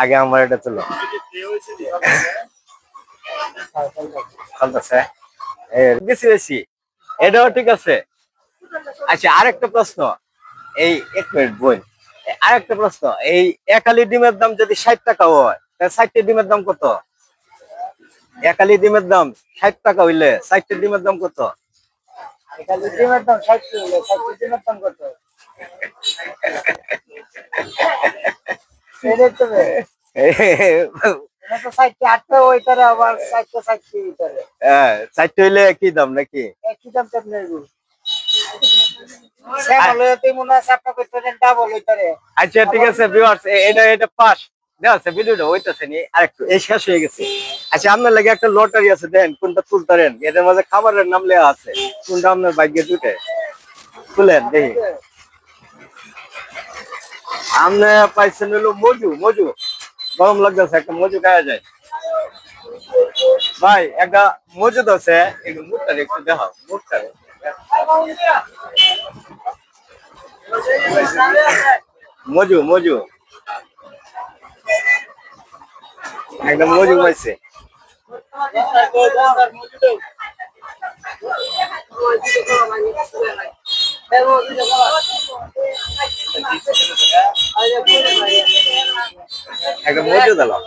আগে আমার এটা তুলো চলতেছে বেশি বেশি এটাও ঠিক আছে। আচ্ছা আরেকটা প্রশ্ন, এই এক মিনিট বই, আরেকটা প্রশ্ন, এই একালি ডিমের দাম যদি 60 টাকা হয় তাহলে 60টা ডিমের দাম কত? একালি ডিমের দাম 60 টাকা হইলে 60টা ডিমের দাম কত? একালি ডিমের দাম 60 হইলে 60 ডিমের দাম কত? এটাই তো এটা তো 60 8টা ওইটারে আবার 60 60 ওইটারে। হ্যাঁ 60 হইলে কি দাম নাকি? একই দাম তো আপনার সেম হলে মনে হয় আপনার কত ডাবল ওইটারে। আচ্ছা ঠিক আছে ভিউয়ার্স, এটা পাস দেওয়া আছে, ভিডিওটা হইতাছে নি আরেকটু এই শেষ হয়ে গেছে। আচ্ছা আপনার লাগে একটা লটারি আছে, দেন কোনটা তুলতারেন, এটার মাঝে খাবারের নাম লেখা আছে, কোনটা আপনার ভাগ্যে জুটে তুলেন দেখি। আপনি পাইছেন হলো মজু, মজু গরম লাগতেছে, একটা মজু খাওয়া যায় ভাই, একটা মজুদ আছে, একটু মুখটা একটু দেখাও, মুখটা মজু মজু একটা মজু পাইছে। একটা মজু দিলাম।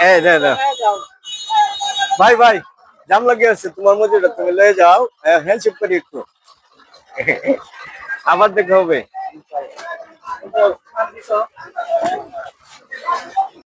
এই দে দে ভাই ভাই, জাম লাগিয়ে আছে তোমার মজুটা, তুমি লয়ে যাও, হ্যান্ডশেক করি একটু আবার দেখা হবে।